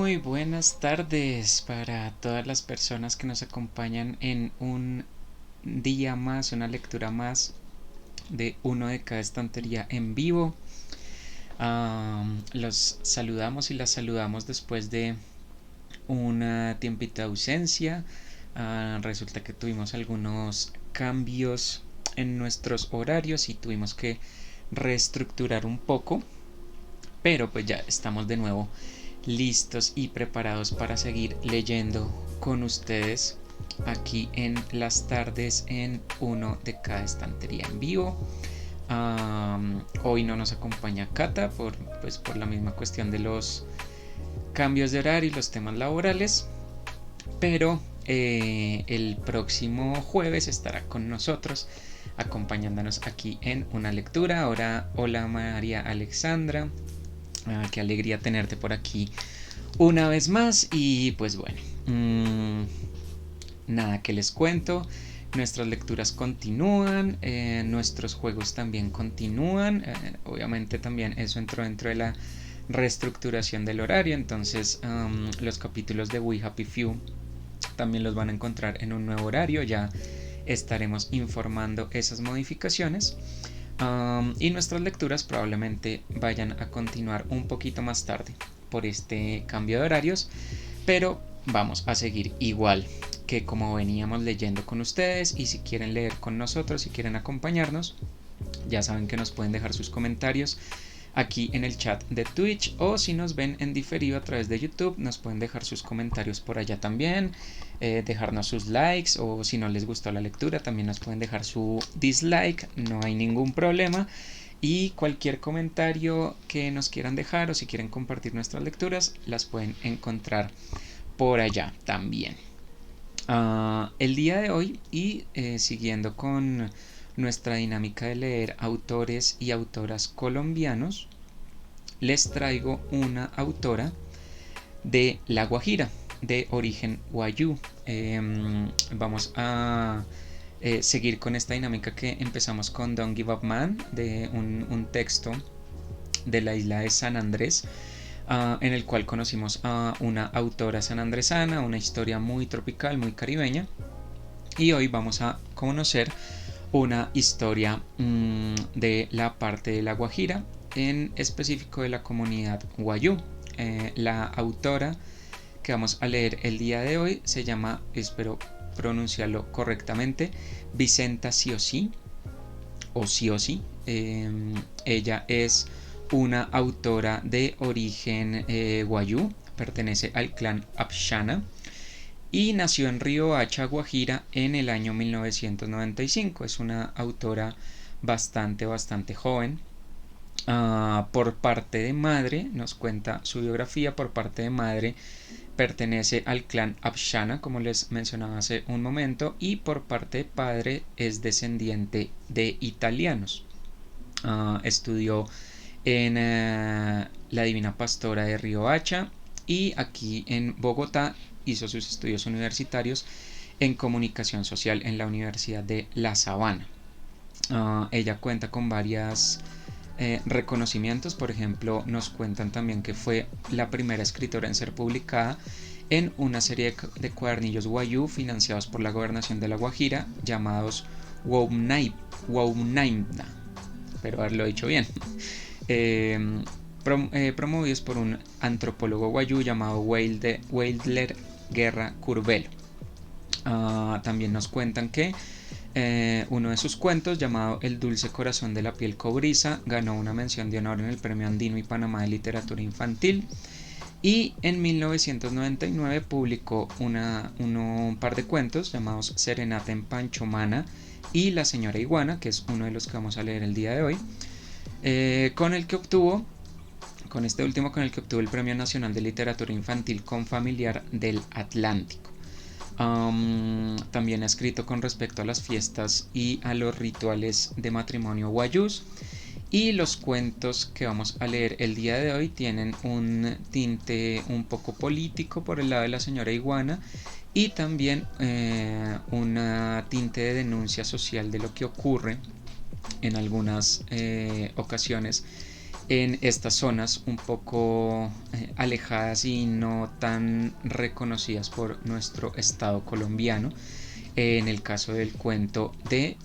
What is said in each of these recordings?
Muy buenas tardes para todas las personas que nos acompañan en un día más, una lectura más de uno de cada estantería en vivo. Los saludamos y las saludamos después de una tiempita de ausencia. Resulta que tuvimos algunos cambios en nuestros horarios y tuvimos que reestructurar un poco, pero pues ya estamos de nuevo listos y preparados para seguir leyendo con ustedes aquí en las tardes en uno de cada estantería en vivo. Hoy no nos acompaña Cata por la misma cuestión de los cambios de horario y los temas laborales, pero el próximo jueves estará con nosotros acompañándonos aquí en una lectura. Ahora, hola María Alexandra, qué alegría tenerte por aquí una vez más. Y pues bueno, nada que les cuento. Nuestras lecturas continúan, nuestros juegos también continúan. Obviamente también eso entró dentro de la reestructuración del horario. Entonces los capítulos de We Happy Few también los van a encontrar en un nuevo horario. Ya estaremos informando esas modificaciones. Y nuestras lecturas probablemente vayan a continuar un poquito más tarde por este cambio de horarios, pero vamos a seguir igual que como veníamos leyendo con ustedes. Y si quieren leer con nosotros, si quieren acompañarnos, ya saben que nos pueden dejar sus comentarios aquí en el chat de Twitch, o si nos ven en diferido a través de YouTube, nos pueden dejar sus comentarios por allá también, dejarnos sus likes, o si no les gustó la lectura también nos pueden dejar su dislike, no hay ningún problema. Y cualquier comentario que nos quieran dejar, o si quieren compartir nuestras lecturas, las pueden encontrar por allá también. El día de hoy, y siguiendo con nuestra dinámica de leer autores y autoras colombianos, les traigo una autora de La Guajira, de origen wayuu. Vamos a seguir con esta dinámica que empezamos con Don't Give Up Man, de un texto de la isla de San Andrés, en el cual conocimos a una autora sanandresana, una historia muy tropical, muy caribeña. Y hoy vamos a conocer una historia de la parte de La Guajira, en específico de la comunidad wayuu. La autora que vamos a leer el día de hoy se llama, espero pronunciarlo correctamente, Vicenta Siosi o Siosi. Ella es una autora de origen wayuu, pertenece al clan Apshana y nació en Riohacha, Guajira, en el año 1995. Es una autora bastante joven. Por parte de madre, nos cuenta su biografía, por parte de madre pertenece al clan Apshana, como les mencionaba hace un momento, y por parte de padre es descendiente de italianos. Estudió en la Divina Pastora de Riohacha, y aquí en Bogotá hizo sus estudios universitarios en comunicación social en la Universidad de La Sabana. Ella cuenta con varias reconocimientos. Por ejemplo, nos cuentan también que fue la primera escritora en ser publicada en una serie de cuadernillos wayuu financiados por la gobernación de La Guajira, llamados Waunaimna, espero haberlo dicho bien, promovidos por un antropólogo wayuu llamado Weidler Guerra Curbelo. También nos cuentan que uno de sus cuentos, llamado El dulce corazón de la piel cobriza, ganó una mención de honor en el Premio Andino y Panamá de Literatura Infantil. Y en 1999 publicó un par de cuentos llamados Serenata en Panchomana y La señora iguana, que es uno de los que vamos a leer el día de hoy, con este último con el que obtuvo el Premio Nacional de Literatura Infantil Confamiliar del Atlántico. También ha escrito con respecto a las fiestas y a los rituales de matrimonio wayús. Y los cuentos que vamos a leer el día de hoy tienen un tinte un poco político por el lado de la señora iguana, y también un tinte de denuncia social de lo que ocurre en algunas ocasiones en estas zonas un poco alejadas y no tan reconocidas por nuestro estado colombiano, en el caso del cuento de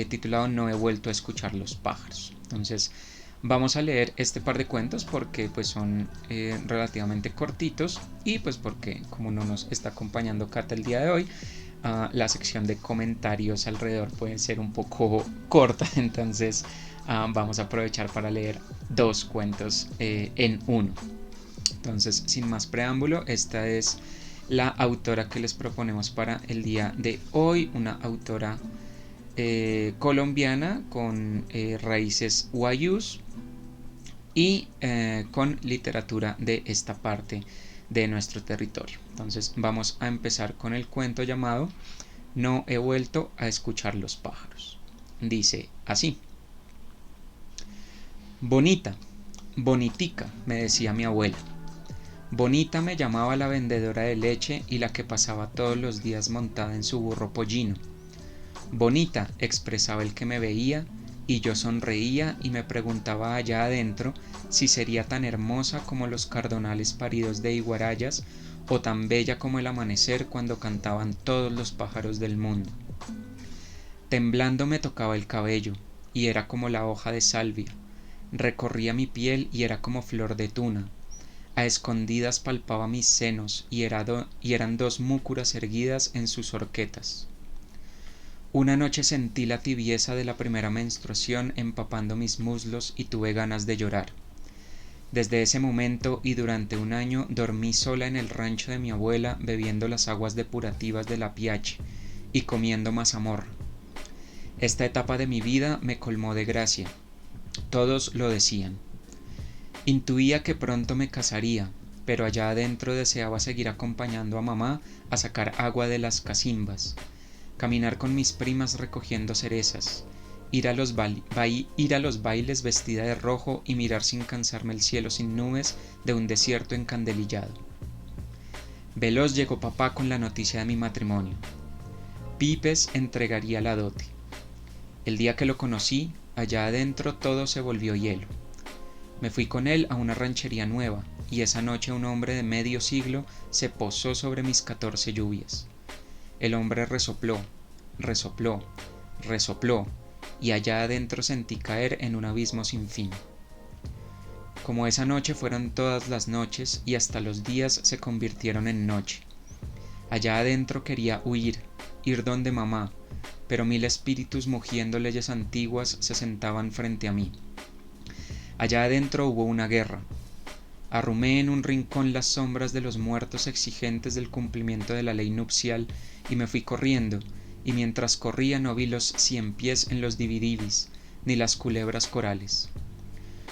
titulado No he vuelto a escuchar los pájaros. Entonces vamos a leer este par de cuentos porque pues son relativamente cortitos y pues porque como no nos está acompañando Cata el día de hoy, la sección de comentarios alrededor puede ser un poco corta, entonces vamos a aprovechar para leer dos cuentos en uno. Entonces, sin más preámbulo, esta es la autora que les proponemos para el día de hoy, una autora colombiana con raíces wayús y con literatura de esta parte de nuestro territorio. Entonces vamos a empezar con el cuento llamado No he vuelto a escuchar los pájaros. Dice así: Bonita, bonitica, me decía mi abuela. Bonita me llamaba la vendedora de leche y la que pasaba todos los días montada en su burro pollino. Bonita, expresaba el que me veía, y yo sonreía y me preguntaba allá adentro si sería tan hermosa como los cardonales paridos de Iguarayas o tan bella como el amanecer cuando cantaban todos los pájaros del mundo. Temblando me tocaba el cabello, y era como la hoja de salvia. Recorría mi piel y era como flor de tuna. A escondidas palpaba mis senos y eran dos múcuras erguidas en sus horquetas. Una noche sentí la tibieza de la primera menstruación empapando mis muslos y tuve ganas de llorar. Desde ese momento y durante un año dormí sola en el rancho de mi abuela bebiendo las aguas depurativas de la Piache y comiendo mazamorra. Esta etapa de mi vida me colmó de gracia. Todos lo decían. Intuía que pronto me casaría, pero allá adentro deseaba seguir acompañando a mamá a sacar agua de las cacimbas, caminar con mis primas recogiendo cerezas, ir a los bailes vestida de rojo y mirar sin cansarme el cielo sin nubes de un desierto encandelillado. Veloz llegó papá con la noticia de mi matrimonio. Pipes entregaría la dote. El día que lo conocí, allá adentro todo se volvió hielo. Me fui con él a una ranchería nueva, y esa noche un hombre de medio siglo se posó sobre mis 14 lluvias. El hombre resopló, resopló, resopló, y allá adentro sentí caer en un abismo sin fin. Como esa noche fueron todas las noches, y hasta los días se convirtieron en noche. Allá adentro quería huir, ir donde mamá, pero 1000 espíritus mugiendo leyes antiguas se sentaban frente a mí. Allá adentro hubo una guerra. Arrumé en un rincón las sombras de los muertos exigentes del cumplimiento de la ley nupcial y me fui corriendo, y mientras corría no vi los 100 pies en los dividibis, ni las culebras corales.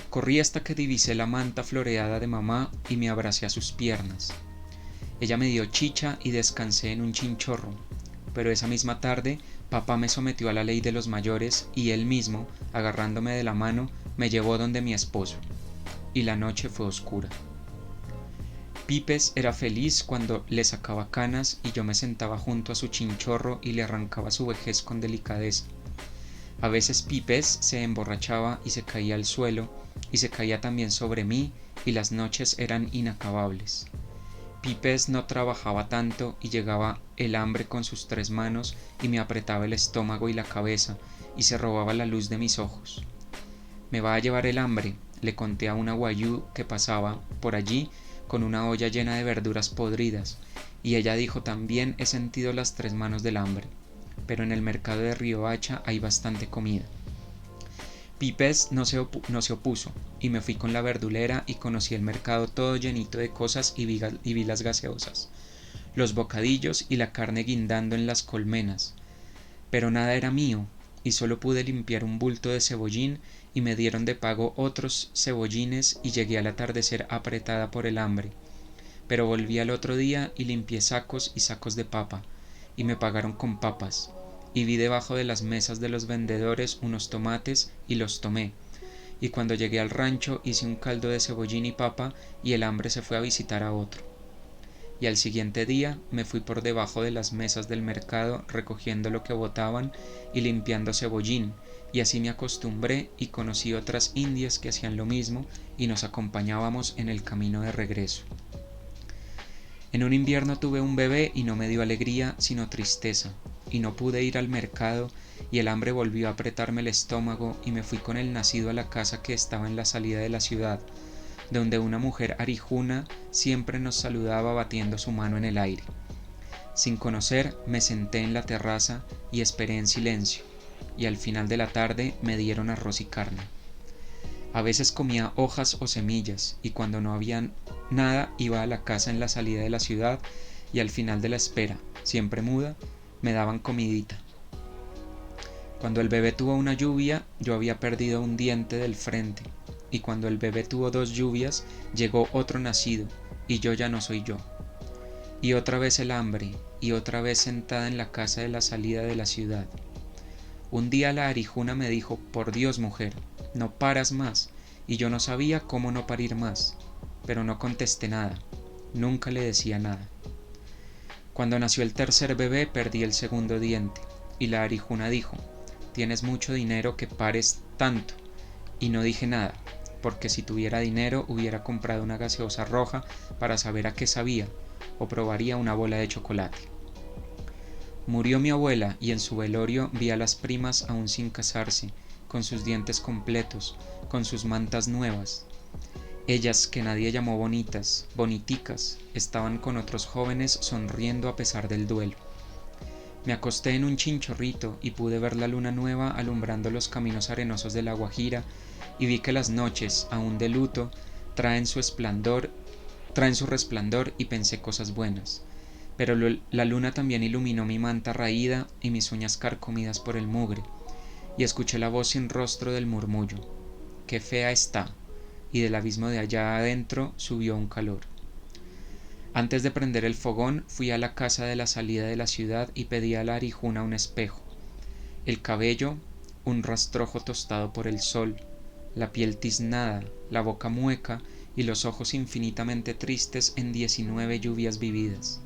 Corrí hasta que divisé la manta floreada de mamá y me abracé a sus piernas. Ella me dio chicha y descansé en un chinchorro, pero esa misma tarde papá me sometió a la ley de los mayores y él mismo, agarrándome de la mano, me llevó donde mi esposo, y la noche fue oscura. Pipes era feliz cuando le sacaba canas y yo me sentaba junto a su chinchorro y le arrancaba su vejez con delicadeza. A veces Pipes se emborrachaba y se caía al suelo, y se caía también sobre mí, y las noches eran inacabables. Pipes no trabajaba tanto y llegaba el hambre con sus 3 manos y me apretaba el estómago y la cabeza y se robaba la luz de mis ojos. Me va a llevar el hambre, le conté a una guayú que pasaba por allí con una olla llena de verduras podridas, y ella dijo también he sentido las 3 manos del hambre, pero en el mercado de Riohacha hay bastante comida. Pipes no se opuso, y me fui con la verdulera y conocí el mercado todo llenito de cosas y vi las gaseosas, los bocadillos y la carne guindando en las colmenas. Pero nada era mío, y solo pude limpiar un bulto de cebollín y me dieron de pago otros cebollines y llegué al atardecer apretada por el hambre. Pero volví al otro día y limpié sacos y sacos de papa, y me pagaron con papas, y vi debajo de las mesas de los vendedores unos tomates y los tomé, y cuando llegué al rancho hice un caldo de cebollín y papa y el hambre se fue a visitar a otro. Y al siguiente día me fui por debajo de las mesas del mercado recogiendo lo que botaban y limpiando cebollín, y así me acostumbré y conocí otras indias que hacían lo mismo y nos acompañábamos en el camino de regreso. En un invierno tuve un bebé y no me dio alegría sino tristeza, y no pude ir al mercado y el hambre volvió a apretarme el estómago y me fui con el nacido a la casa que estaba en la salida de la ciudad, donde una mujer arijuna siempre nos saludaba batiendo su mano en el aire. Sin conocer, me senté en la terraza y esperé en silencio, y al final de la tarde me dieron arroz y carne. A veces comía hojas o semillas, y cuando no había nada iba a la casa en la salida de la ciudad, y al final de la espera, siempre muda, me daban comidita. Cuando el bebé tuvo una lluvia, yo había perdido un diente del frente, y cuando el bebé tuvo 2 lluvias, llegó otro nacido, y yo ya no soy yo. Y otra vez el hambre, y otra vez sentada en la casa de la salida de la ciudad. Un día la arijuna me dijo: por Dios, mujer, no paras más, y yo no sabía cómo no parir más, pero no contesté nada, nunca le decía nada. Cuando nació el tercer bebé perdí el segundo diente, y la arijuna dijo: tienes mucho dinero que pares tanto, y no dije nada, porque si tuviera dinero hubiera comprado una gaseosa roja para saber a qué sabía, o probaría una bola de chocolate. Murió mi abuela y en su velorio vi a las primas aún sin casarse, con sus dientes completos, con sus mantas nuevas. Ellas, que nadie llamó bonitas, boniticas, estaban con otros jóvenes sonriendo a pesar del duelo. Me acosté en un chinchorrito y pude ver la luna nueva alumbrando los caminos arenosos de La Guajira, y vi que las noches, aún de luto, traen su resplandor, y pensé cosas buenas. Pero la luna también iluminó mi manta raída y mis uñas carcomidas por el mugre, y escuché la voz sin rostro del murmullo: qué fea está, y del abismo de allá adentro subió un calor. Antes de prender el fogón, fui a la casa de la salida de la ciudad y pedí a la arijuna un espejo. El cabello, un rastrojo tostado por el sol, la piel tiznada, la boca mueca y los ojos infinitamente tristes en 19 lluvias vividas.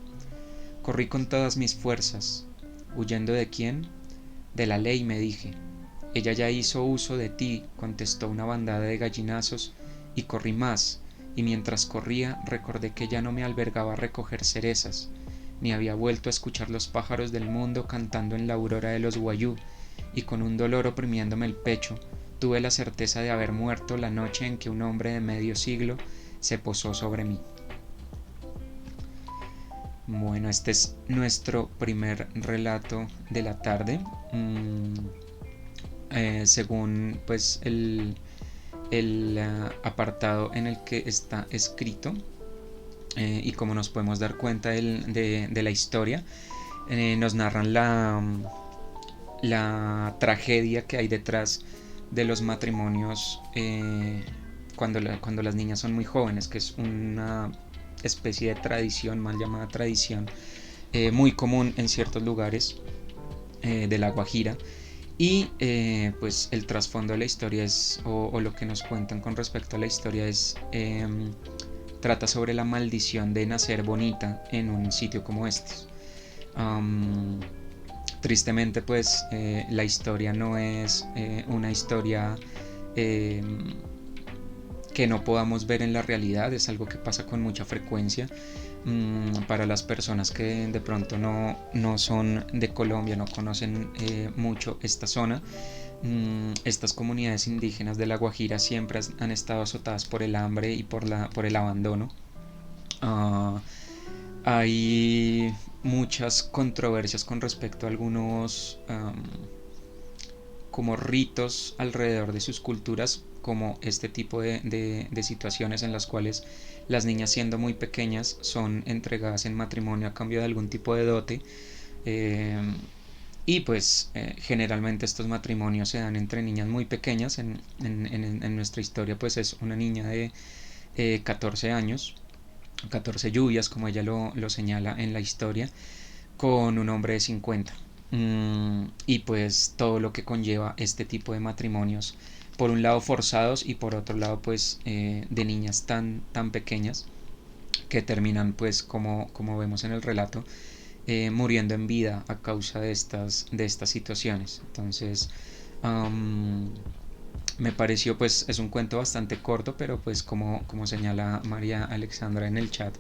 Corrí con todas mis fuerzas. ¿Huyendo de quién? De la ley, me dije. Ella ya hizo uso de ti, contestó una bandada de gallinazos, y corrí más, y mientras corría recordé que ya no me albergaba a recoger cerezas, ni había vuelto a escuchar los pájaros del mundo cantando en la aurora de los guayú, y con un dolor oprimiéndome el pecho, tuve la certeza de haber muerto la noche en que un hombre de medio siglo se posó sobre mí. Bueno, este es nuestro primer relato de la tarde. Según pues el apartado en el que está escrito, y como nos podemos dar cuenta de la historia, nos narran la tragedia que hay detrás de los matrimonios cuando las niñas son muy jóvenes, que es una especie de tradición, mal llamada tradición, muy común en ciertos lugares de La Guajira. Y pues el trasfondo de la historia es, o lo que nos cuentan con respecto a la historia es, trata sobre la maldición de nacer bonita en un sitio como este. Tristemente pues la historia no es una historia que no podamos ver en la realidad, es algo que pasa con mucha frecuencia. Para las personas que de pronto no son de Colombia, no conocen mucho esta zona, estas comunidades indígenas de La Guajira siempre han estado azotadas por el hambre y por el abandono. Hay muchas controversias con respecto a algunos como ritos alrededor de sus culturas, como este tipo de situaciones en las cuales las niñas, siendo muy pequeñas, son entregadas en matrimonio a cambio de algún tipo de dote. Y pues generalmente estos matrimonios se dan entre niñas muy pequeñas. En nuestra historia pues es una niña de 14 años, 14 lluvias como ella lo señala en la historia, con un hombre de 50. Y pues todo lo que conlleva este tipo de matrimonios, por un lado forzados y por otro lado pues de niñas tan pequeñas que terminan pues como vemos en el relato, muriendo en vida a causa de estas situaciones. Entonces Am, Me pareció, pues es un cuento bastante corto, pero pues como señala María Alexandra en el chat,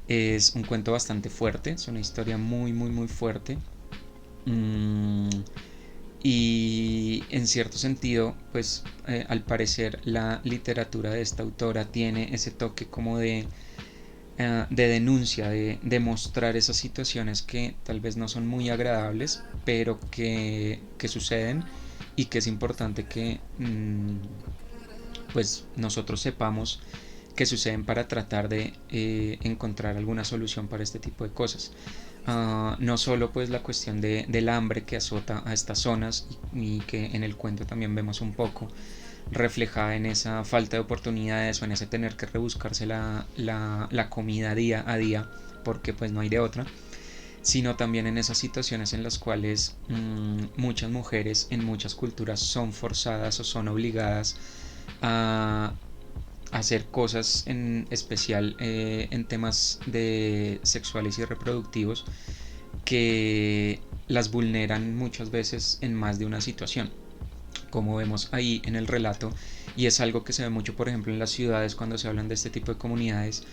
es un cuento bastante fuerte, es una historia muy, muy, muy fuerte. Mm, y en cierto sentido, pues al parecer la literatura de esta autora tiene ese toque como de denuncia, de mostrar esas situaciones que tal vez no son muy agradables, pero que suceden y que es importante que pues nosotros sepamos que suceden para tratar de encontrar alguna solución para este tipo de cosas. No solo pues la cuestión del hambre que azota a estas zonas y que en el cuento también vemos un poco reflejada en esa falta de oportunidades o en ese tener que rebuscarse la comida día a día porque pues no hay de otra, sino también en esas situaciones en las cuales muchas mujeres en muchas culturas son forzadas o son obligadas a hacer cosas en especial en temas de sexuales y reproductivos que las vulneran muchas veces en más de una situación, como vemos ahí en el relato, y es algo que se ve mucho, por ejemplo, en las ciudades cuando se hablan de este tipo de comunidades.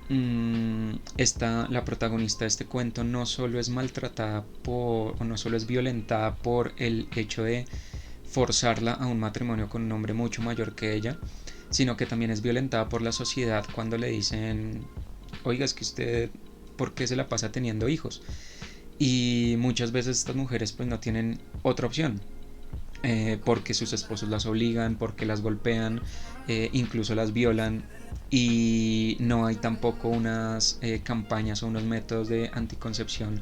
La protagonista de este cuento no solo es maltratada o no solo es violentada por el hecho de forzarla a un matrimonio con un hombre mucho mayor que ella, sino que también es violentada por la sociedad cuando le dicen, oiga, es que usted, ¿por qué se la pasa teniendo hijos? Y muchas veces estas mujeres pues no tienen otra opción, porque sus esposos las obligan, porque las golpean, incluso las violan, y no hay tampoco unas campañas o unos métodos de anticoncepción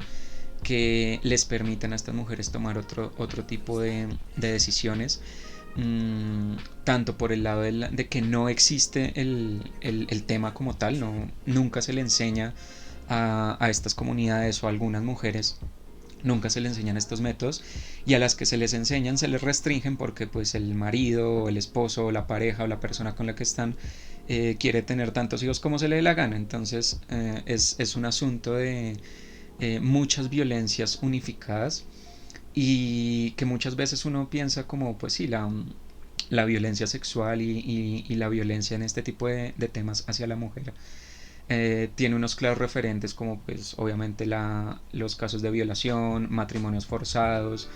que les permitan a estas mujeres tomar otro tipo de decisiones. Tanto por el lado de que no existe el tema como tal, nunca se le enseña a estas comunidades o a algunas mujeres, nunca se le enseñan estos métodos, y a las que se les enseñan se les restringen porque pues el marido o el esposo o la pareja o la persona con la que están quiere tener tantos hijos como se le dé la gana. Entonces es un asunto de muchas violencias unificadas, y que muchas veces uno piensa como pues sí, la violencia sexual y la violencia en este tipo de temas hacia la mujer tiene unos claros referentes como pues obviamente los casos de violación, matrimonios forzados,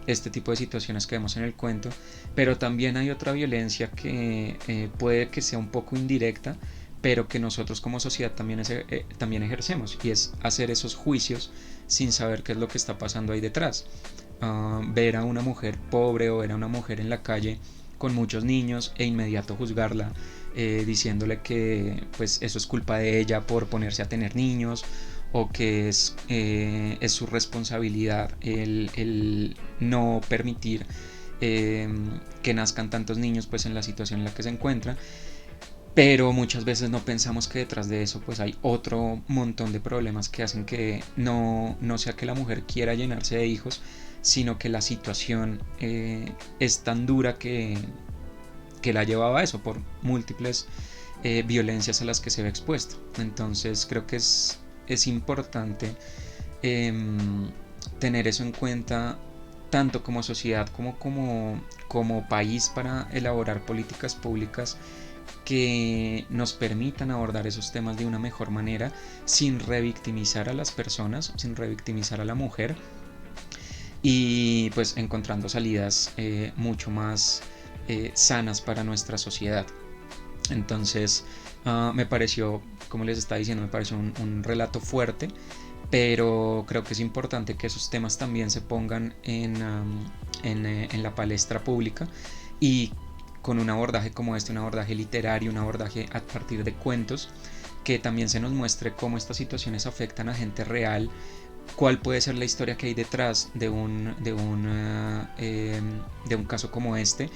este tipo de situaciones que vemos en el cuento, pero también hay otra violencia que puede que sea un poco indirecta, pero que nosotros como sociedad también ejercemos, y es hacer esos juicios sin saber qué es lo que está pasando ahí detrás. Ver a una mujer pobre o ver a una mujer en la calle con muchos niños e inmediato juzgarla, diciéndole que pues eso es culpa de ella por ponerse a tener niños, o que es su responsabilidad el no permitir que nazcan tantos niños pues en la situación en la que se encuentra. Pero muchas veces no pensamos que detrás de eso pues hay otro montón de problemas que hacen que no sea que la mujer quiera llenarse de hijos, sino que la situación es tan dura que la llevaba a eso por múltiples violencias a las que se ve expuesto. Entonces creo que es importante eh, tener eso en cuenta tanto como sociedad como país, para elaborar políticas públicas que nos permitan abordar esos temas de una mejor manera, sin revictimizar a las personas, sin revictimizar a la mujer, y pues encontrando salidas mucho más sanas para nuestra sociedad. Entonces me pareció, como les estaba diciendo, me pareció un relato fuerte, pero creo que es importante que esos temas también se pongan en la palestra pública, y con un abordaje como este, un abordaje literario, un abordaje a partir de cuentos, que también se nos muestre cómo estas situaciones afectan a gente real, cuál puede ser la historia que hay detrás de un caso como este,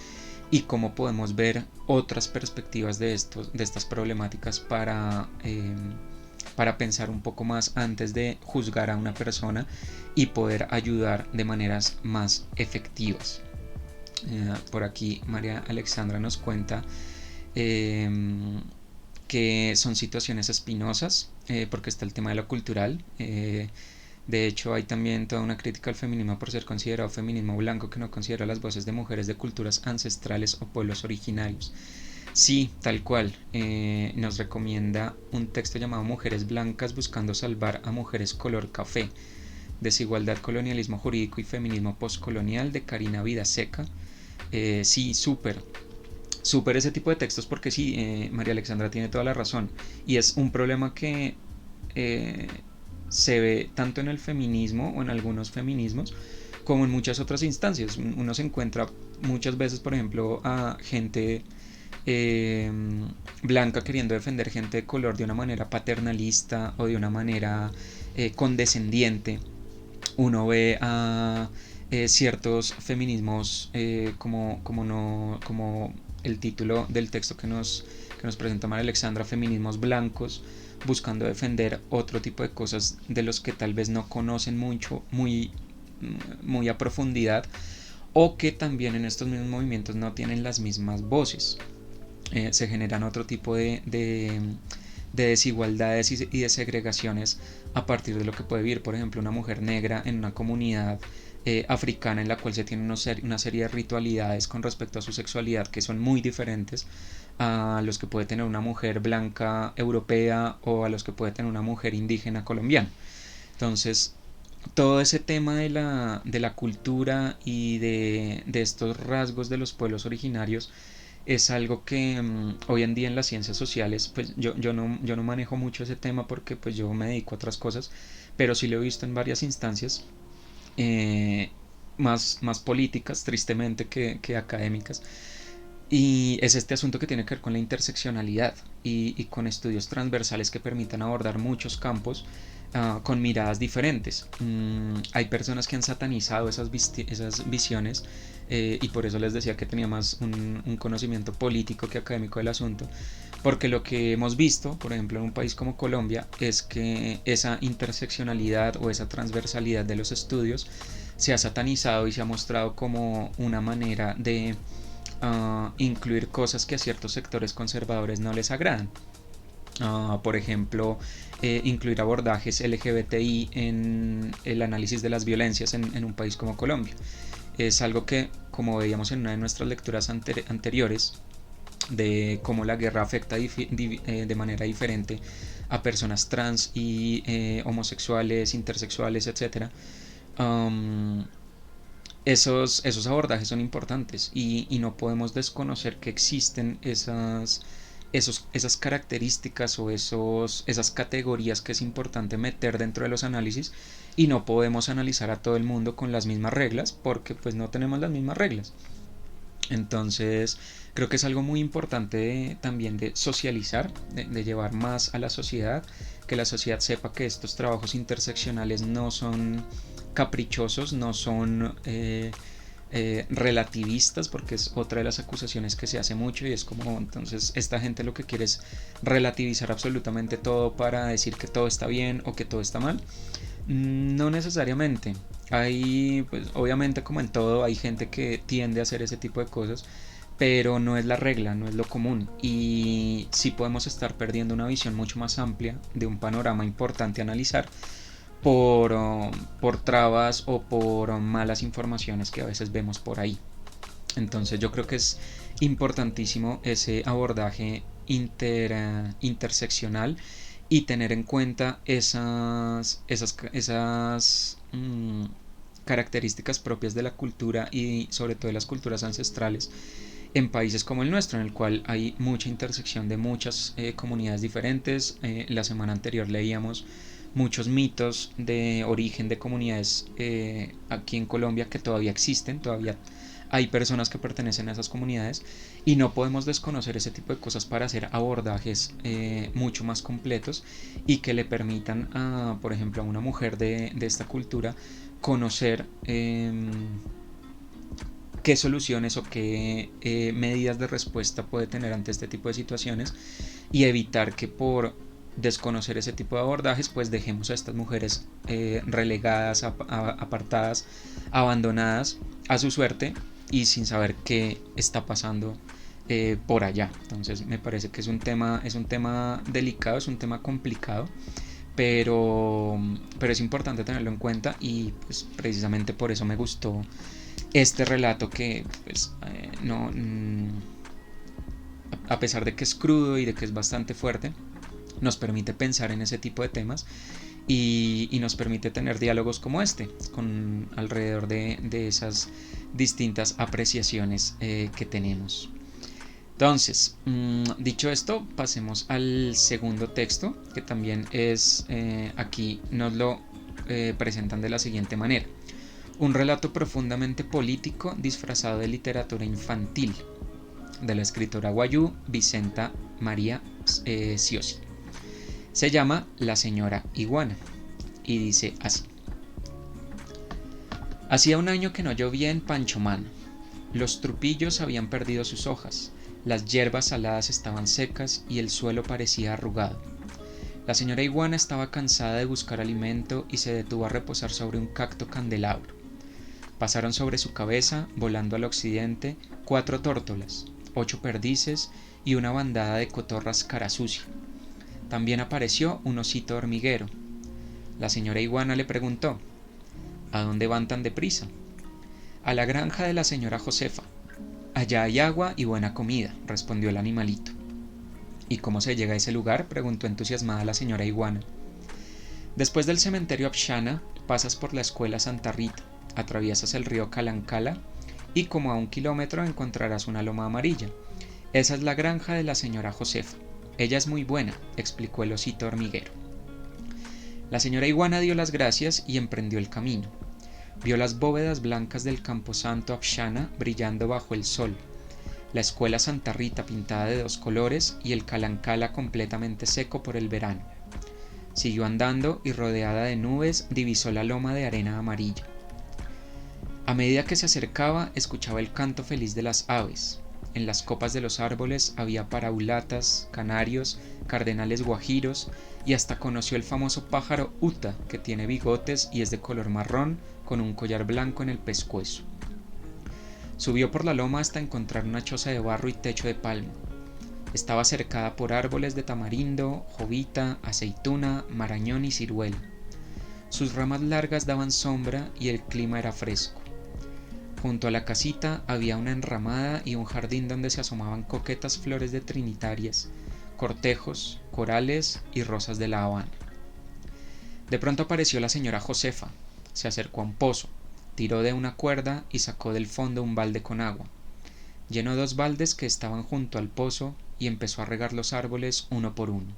y cómo podemos ver otras perspectivas de estas problemáticas para pensar un poco más antes de juzgar a una persona y poder ayudar de maneras más efectivas. Por aquí María Alexandra nos cuenta eh, que son situaciones espinosas, porque está el tema de lo cultural. De hecho, hay también toda una crítica al feminismo por ser considerado feminismo blanco que no considera las voces de mujeres de culturas ancestrales o pueblos originarios. Sí, tal cual. Nos recomienda un texto llamado Mujeres Blancas buscando salvar a mujeres color café. Desigualdad, colonialismo jurídico y feminismo postcolonial de Karina Vidaseca. Sí, súper. Súper ese tipo de textos porque sí, María Alexandra tiene toda la razón. Y es un problema que eh, se ve tanto en el feminismo o en algunos feminismos como en muchas otras instancias. Uno se encuentra muchas veces, por ejemplo, a gente eh, blanca queriendo defender gente de color de una manera paternalista o de una manera condescendiente. Uno ve a ciertos feminismos como el título del texto que nos presenta María Alexandra, feminismos blancos, buscando defender otro tipo de cosas de los que tal vez no conocen mucho, muy a profundidad, o que también en estos mismos movimientos no tienen las mismas voces. Se generan otro tipo de desigualdades y de segregaciones a partir de lo que puede vivir, por ejemplo, una mujer negra en una comunidad africana en la cual se tiene una serie de ritualidades con respecto a su sexualidad que son muy diferentes a los que puede tener una mujer blanca europea o a los que puede tener una mujer indígena colombiana. Entonces, todo ese tema de la cultura y de estos rasgos de los pueblos originarios es algo que hoy en día en las ciencias sociales, pues yo no manejo mucho ese tema porque pues yo me dedico a otras cosas, pero sí lo he visto en varias instancias eh, más políticas, tristemente, que académicas. Y es este asunto que tiene que ver con la interseccionalidad y con estudios transversales que permitan abordar muchos campos con miradas diferentes. Hay personas que han satanizado esas visiones y por eso les decía que tenía más un conocimiento político que académico del asunto, porque lo que hemos visto, por ejemplo, en un país como Colombia, es que esa interseccionalidad o esa transversalidad de los estudios se ha satanizado y se ha mostrado como una manera de incluir cosas que a ciertos sectores conservadores no les agradan. Por ejemplo, incluir abordajes LGBTI en el análisis de las violencias en un país como Colombia. Es algo que, como veíamos en una de nuestras lecturas anteriores, de cómo la guerra afecta de manera diferente a personas trans y homosexuales, intersexuales, etc. Um, esos abordajes son importantes y no podemos desconocer que existen esas características o esas categorías que es importante meter dentro de los análisis y no podemos analizar a todo el mundo con las mismas reglas porque pues no tenemos las mismas reglas. Entonces, creo que es algo muy importante también de socializar, de llevar más a la sociedad, que la sociedad sepa que estos trabajos interseccionales no son caprichosos, no son relativistas, porque es otra de las acusaciones que se hace mucho y es como, entonces, esta gente lo que quiere es relativizar absolutamente todo para decir que todo está bien o que todo está mal. No necesariamente. Hay, pues obviamente como en todo, hay gente que tiende a hacer ese tipo de cosas, pero no es la regla, no es lo común. Y sí podemos estar perdiendo una visión mucho más amplia de un panorama importante a analizar por trabas o por malas informaciones que a veces vemos por ahí. Entonces yo creo que es importantísimo ese abordaje interseccional y tener en cuenta esas características propias de la cultura y sobre todo de las culturas ancestrales en países como el nuestro, en el cual hay mucha intersección de muchas comunidades diferentes. La semana anterior leíamos muchos mitos de origen de comunidades aquí en Colombia que todavía existen, todavía hay personas que pertenecen a esas comunidades y no podemos desconocer ese tipo de cosas para hacer abordajes mucho más completos y que le permitan por ejemplo, a una mujer de esta cultura conocer qué soluciones o qué medidas de respuesta puede tener ante este tipo de situaciones y evitar que por desconocer ese tipo de abordajes pues dejemos a estas mujeres relegadas, apartadas, abandonadas a su suerte y sin saber qué está pasando por allá. Entonces me parece que es un tema delicado, es un tema complicado, pero es importante tenerlo en cuenta y pues precisamente por eso me gustó este relato que pues, no, a pesar de que es crudo y de que es bastante fuerte, nos permite pensar en ese tipo de temas y nos permite tener diálogos como este, con alrededor de esas distintas apreciaciones que tenemos. Entonces, dicho esto, pasemos al segundo texto, que también es, aquí nos lo presentan de la siguiente manera. Un relato profundamente político disfrazado de literatura infantil, de la escritora guayú Vicenta María Sciossi. Se llama La señora iguana y dice así. Hacía un año que no llovía en Panchomán. Los trupillos habían perdido sus hojas, las hierbas saladas estaban secas y el suelo parecía arrugado. La señora iguana estaba cansada de buscar alimento y se detuvo a reposar sobre un cacto candelabro. Pasaron sobre su cabeza, volando al occidente, 4 tórtolas, 8 perdices y una bandada de cotorras cara sucia. También apareció un osito hormiguero. La señora iguana le preguntó: ¿A dónde van tan deprisa? A la granja de la señora Josefa. Allá hay agua y buena comida, respondió el animalito. ¿Y cómo se llega a ese lugar?, preguntó entusiasmada la señora iguana. Después del cementerio Apshana, pasas por la escuela Santa Rita, atraviesas el río Calancala y como a 1 kilómetro encontrarás una loma amarilla. Esa es la granja de la señora Josefa. Ella es muy buena, explicó el osito hormiguero. La señora iguana dio las gracias y emprendió el camino. Vio las bóvedas blancas del camposanto Apshana brillando bajo el sol, la escuela Santa Rita pintada de 2 colores y el Calancala completamente seco por el verano. Siguió andando y rodeada de nubes divisó la loma de arena amarilla. A medida que se acercaba, escuchaba el canto feliz de las aves. En las copas de los árboles había paraulatas, canarios, cardenales guajiros y hasta conoció el famoso pájaro uta, que tiene bigotes y es de color marrón con un collar blanco en el pescuezo. Subió por la loma hasta encontrar una choza de barro y techo de palma. Estaba cercada por árboles de tamarindo, jovita, aceituna, marañón y ciruela. Sus ramas largas daban sombra y el clima era fresco. Junto a la casita había una enramada y un jardín donde se asomaban coquetas flores de trinitarias, cortejos, corales y rosas de La Habana. De pronto apareció la señora Josefa. Se acercó a un pozo, tiró de una cuerda y sacó del fondo un balde con agua. Llenó 2 baldes que estaban junto al pozo y empezó a regar los árboles uno por uno.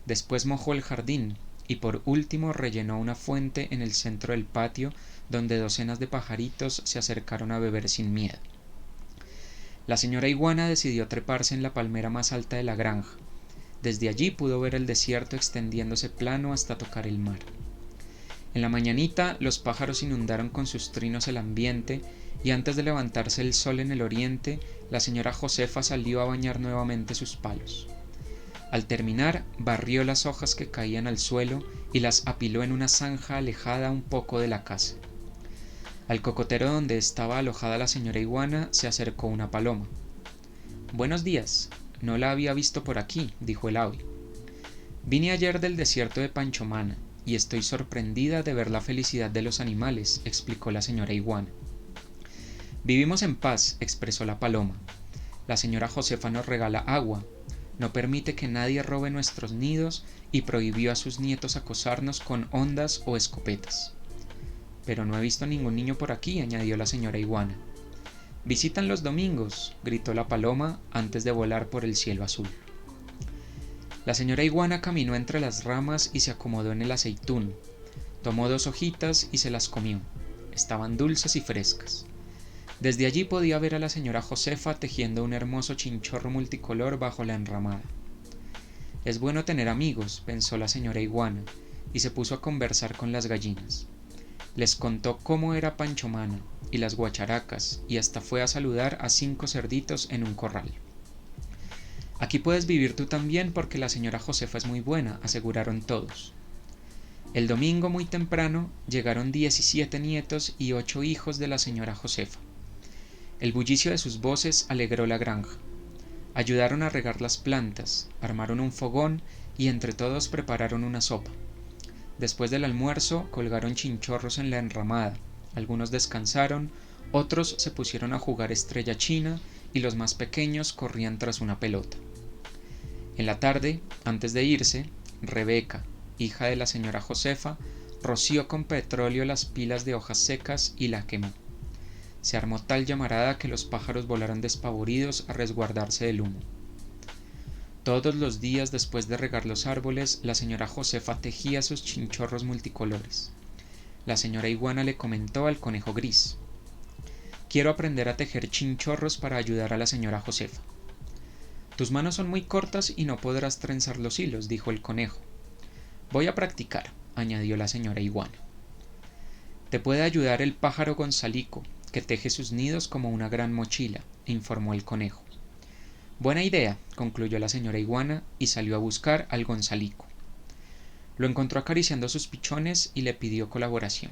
Después mojó el jardín y por último rellenó una fuente en el centro del patio donde docenas de pajaritos se acercaron a beber sin miedo. La señora iguana decidió treparse en la palmera más alta de la granja. Desde allí pudo ver el desierto extendiéndose plano hasta tocar el mar. En la mañanita los pájaros inundaron con sus trinos el ambiente y antes de levantarse el sol en el oriente, la señora Josefa salió a bañar nuevamente sus palos. Al terminar, barrió las hojas que caían al suelo y las apiló en una zanja alejada un poco de la casa. Al cocotero donde estaba alojada la señora iguana se acercó una paloma. «Buenos días, no la había visto por aquí», dijo el ave. «Vine ayer del desierto de Panchomana y estoy sorprendida de ver la felicidad de los animales», explicó la señora iguana. «Vivimos en paz», expresó la paloma. «La señora Josefa nos regala agua, no permite que nadie robe nuestros nidos y prohibió a sus nietos acosarnos con hondas o escopetas». «Pero no he visto ningún niño por aquí», añadió la señora iguana. «Visitan los domingos», gritó la paloma antes de volar por el cielo azul. La señora iguana caminó entre las ramas y se acomodó en el aceitún. Tomó 2 hojitas y se las comió. Estaban dulces y frescas. Desde allí podía ver a la señora Josefa tejiendo un hermoso chinchorro multicolor bajo la enramada. «Es bueno tener amigos», pensó la señora iguana, y se puso a conversar con las gallinas. Les contó cómo era Panchomana y las guacharacas, y hasta fue a saludar a 5 cerditos en un corral. «Aquí puedes vivir tú también porque la señora Josefa es muy buena», aseguraron todos. El domingo muy temprano llegaron 17 nietos y 8 hijos de la señora Josefa. El bullicio de sus voces alegró la granja. Ayudaron a regar las plantas, armaron un fogón y entre todos prepararon una sopa. Después del almuerzo colgaron chinchorros en la enramada, algunos descansaron, otros se pusieron a jugar estrella china y los más pequeños corrían tras una pelota. En la tarde, antes de irse, Rebeca, hija de la señora Josefa, roció con petróleo las pilas de hojas secas y la quemó. Se armó tal llamarada que los pájaros volaron despavoridos a resguardarse del humo. Todos los días después de regar los árboles, la señora Josefa tejía sus chinchorros multicolores. La señora Iguana le comentó al conejo gris: «Quiero aprender a tejer chinchorros para ayudar a la señora Josefa». «Tus manos son muy cortas y no podrás trenzar los hilos», dijo el conejo. «Voy a practicar», añadió la señora Iguana. «Te puede ayudar el pájaro Gonzalico, que teje sus nidos como una gran mochila», informó el conejo. «Buena idea», concluyó la señora Iguana y salió a buscar al Gonzalico. Lo encontró acariciando sus pichones y le pidió colaboración.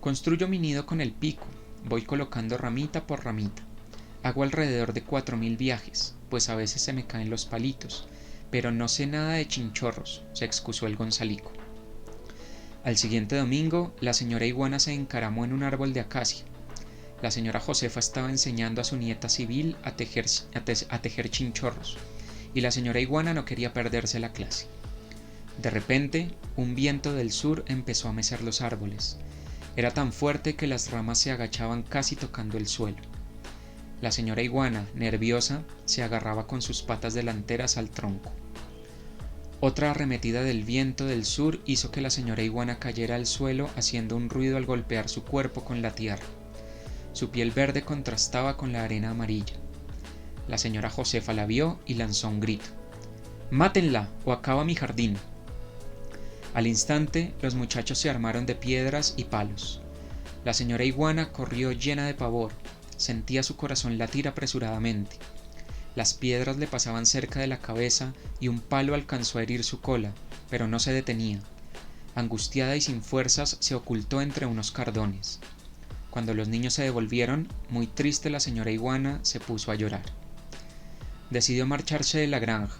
«Construyo mi nido con el pico, voy colocando ramita por ramita. Hago alrededor de 4000 viajes, pues a veces se me caen los palitos, pero no sé nada de chinchorros», se excusó el Gonzalico. Al siguiente domingo, la señora Iguana se encaramó en un árbol de acacia. La señora Josefa estaba enseñando a su nieta Sibyl a tejer chinchorros, y la señora Iguana no quería perderse la clase. De repente, un viento del sur empezó a mecer los árboles. Era tan fuerte que las ramas se agachaban casi tocando el suelo. La señora Iguana, nerviosa, se agarraba con sus patas delanteras al tronco. Otra arremetida del viento del sur hizo que la señora Iguana cayera al suelo haciendo un ruido al golpear su cuerpo con la tierra. Su piel verde contrastaba con la arena amarilla. La señora Josefa la vio y lanzó un grito: «¡Mátenla o acaba mi jardín!». Al instante, los muchachos se armaron de piedras y palos. La señora Iguana corrió llena de pavor. Sentía su corazón latir apresuradamente. Las piedras le pasaban cerca de la cabeza y un palo alcanzó a herir su cola, pero no se detenía. Angustiada y sin fuerzas, se ocultó entre unos cardones. Cuando los niños se devolvieron, muy triste, la señora Iguana se puso a llorar. Decidió marcharse de la granja.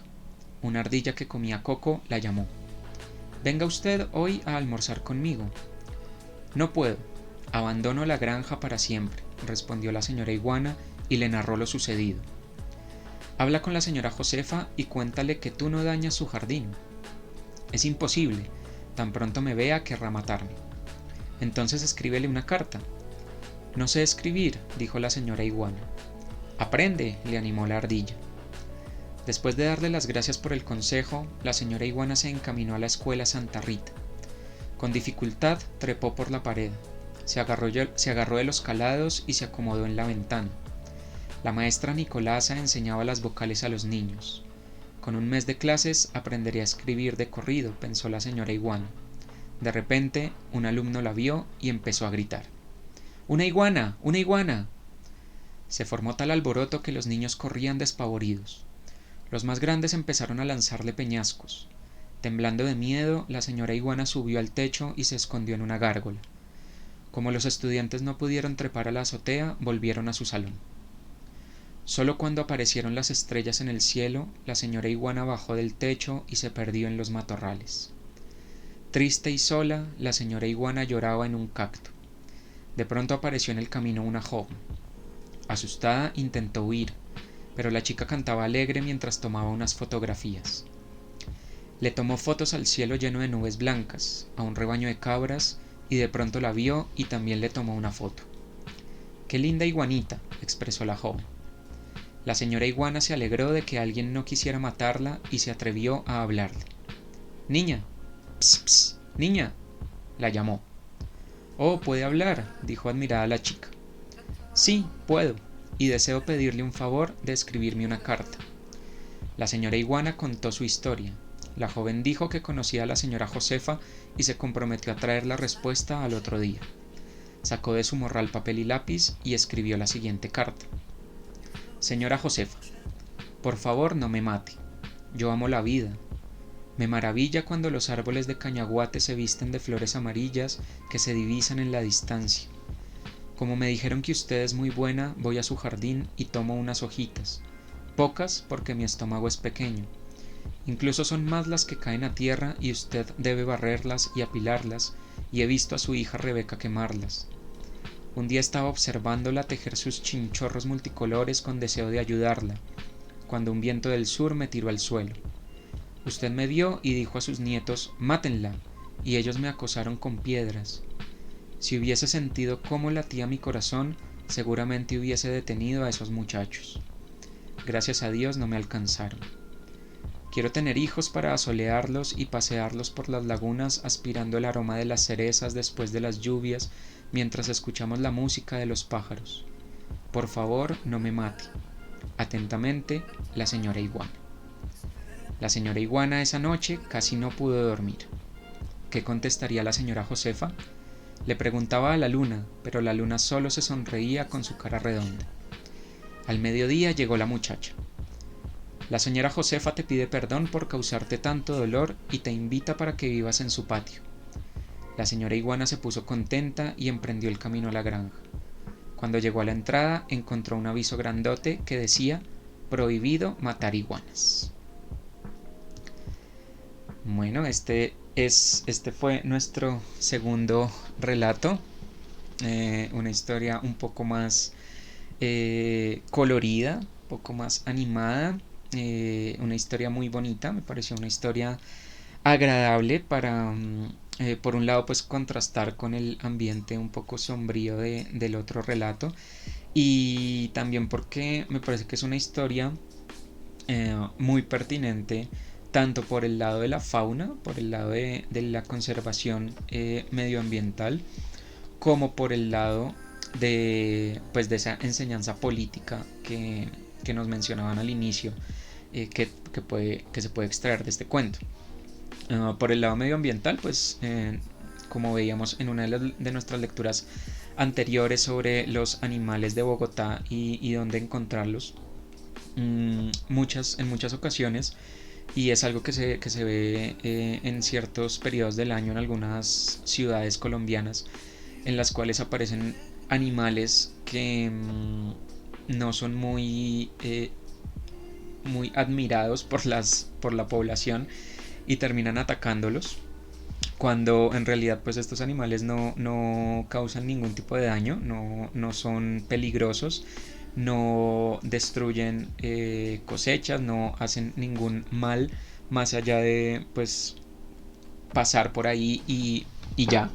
Una ardilla que comía coco la llamó: «Venga usted hoy a almorzar conmigo». «No puedo, abandono la granja para siempre», respondió la señora Iguana y le narró lo sucedido. «Habla con la señora Josefa y cuéntale que tú no dañas su jardín». «Es imposible, tan pronto me vea querrá matarme». «Entonces escríbele una carta». «No sé escribir», dijo la señora Iguana. «Aprende», le animó la ardilla. Después de darle las gracias por el consejo, la señora Iguana se encaminó a la escuela Santa Rita. Con dificultad trepó por la pared, se agarró de los calados y se acomodó en la ventana. La maestra Nicolasa enseñaba las vocales a los niños. Con un mes de clases aprendería a escribir de corrido, pensó la señora Iguana. De repente, un alumno la vio y empezó a gritar: «¡Una iguana! ¡Una iguana!». Se formó tal alboroto que los niños corrían despavoridos. Los más grandes empezaron a lanzarle peñascos. Temblando de miedo, la señora Iguana subió al techo y se escondió en una gárgola. Como los estudiantes no pudieron trepar a la azotea, volvieron a su salón. Solo cuando aparecieron las estrellas en el cielo, la señora Iguana bajó del techo y se perdió en los matorrales. Triste y sola, la señora Iguana lloraba en un cacto. De pronto apareció en el camino una joven. Asustada, intentó huir, pero la chica cantaba alegre mientras tomaba unas fotografías. Le tomó fotos al cielo lleno de nubes blancas, a un rebaño de cabras, y de pronto la vio y también le tomó una foto. «¡Qué linda iguanita!», expresó la joven. La señora Iguana se alegró de que alguien no quisiera matarla y se atrevió a hablarle. «Niña, ps, ps, niña», la llamó. «Oh, puede hablar», dijo admirada la chica. «Sí, puedo, y deseo pedirle un favor de escribirme una carta». La señora Iguana contó su historia. La joven dijo que conocía a la señora Josefa y se comprometió a traer la respuesta al otro día. Sacó de su morral papel y lápiz y escribió la siguiente carta: «Señora Josefa, por favor no me mate. Yo amo la vida. Me maravilla cuando los árboles de cañaguate se visten de flores amarillas que se divisan en la distancia. Como me dijeron que usted es muy buena, voy a su jardín y tomo unas hojitas, pocas porque mi estómago es pequeño, Incluso son más las que caen a tierra y usted debe barrerlas y apilarlas, y he visto a su hija Rebeca quemarlas. Un día estaba observándola tejer sus chinchorros multicolores con deseo de ayudarla, cuando un viento del sur me tiró al suelo. Usted me vio y dijo a sus nietos: «Mátenla», y ellos me acosaron con piedras. Si hubiese sentido cómo latía mi corazón, seguramente hubiese detenido a esos muchachos. Gracias a Dios no me alcanzaron. Quiero tener hijos para asolearlos y pasearlos por las lagunas aspirando el aroma de las cerezas después de las lluvias mientras escuchamos la música de los pájaros. Por favor, no me mate. Atentamente, la señora Iguana. La señora Iguana esa noche casi no pudo dormir. ¿Qué contestaría la señora Josefa? Le preguntaba a la luna, pero la luna solo se sonreía con su cara redonda. Al mediodía llegó la muchacha. La señora Josefa te pide perdón por causarte tanto dolor y te invita para que vivas en su patio. La señora Iguana se puso contenta y emprendió el camino a la granja. Cuando llegó a la entrada, encontró un aviso grandote que decía: «Prohibido matar iguanas». Bueno, este fue nuestro segundo relato. Una historia un poco más colorida, un poco más animada. Una historia muy bonita, me pareció una historia agradable para, por un lado, pues contrastar con el ambiente un poco sombrío del otro relato, y también porque me parece que es una historia muy pertinente tanto por el lado de la fauna, por el lado de la conservación medioambiental, como por el lado pues, de esa enseñanza política que nos mencionaban al inicio, que se puede extraer de este cuento. Por el lado medioambiental, pues como veíamos en una de nuestras lecturas anteriores sobre los animales de Bogotá y dónde encontrarlos, en muchas ocasiones, y es algo que se ve en ciertos periodos del año en algunas ciudades colombianas, en las cuales aparecen animales que no son muy admirados por la población, y terminan atacándolos, cuando en realidad pues estos animales no causan ningún tipo de daño, no son peligrosos, no destruyen cosechas, no hacen ningún mal más allá de pues pasar por ahí y ya.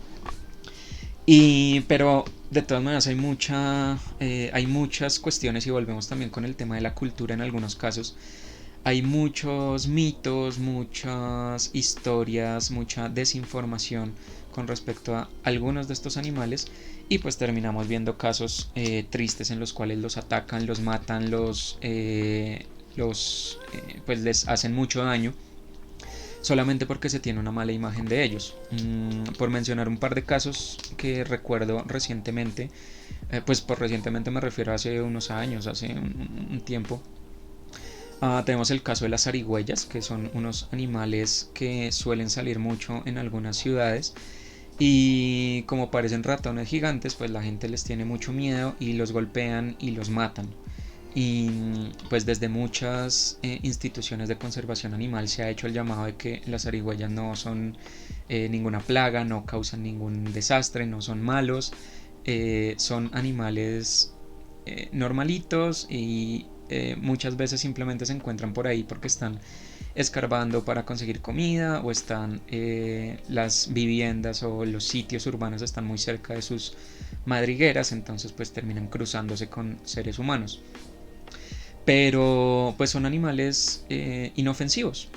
Pero de todas maneras hay muchas cuestiones, y volvemos también con el tema de la cultura en algunos casos. Hay muchos mitos, muchas historias, mucha desinformación con respecto a algunos de estos animales, y pues terminamos viendo casos tristes en los cuales los atacan, los matan, pues les hacen mucho daño solamente porque se tiene una mala imagen de ellos. Por mencionar un par de casos que recuerdo recientemente, pues por recientemente me refiero a hace unos años, hace un tiempo. Tenemos el caso de las zarigüeyas, que son unos animales que suelen salir mucho en algunas ciudades, y como parecen ratones gigantes, pues la gente les tiene mucho miedo y los golpean y los matan. Y pues desde muchas instituciones de conservación animal se ha hecho el llamado de que las zarigüeyas no son ninguna plaga, no causan ningún desastre, no son malos, son animales normalitos, y muchas veces simplemente se encuentran por ahí porque están escarbando para conseguir comida, o están las viviendas o los sitios urbanos están muy cerca de sus madrigueras, entonces pues terminan cruzándose con seres humanos. Pero pues son animales inofensivos.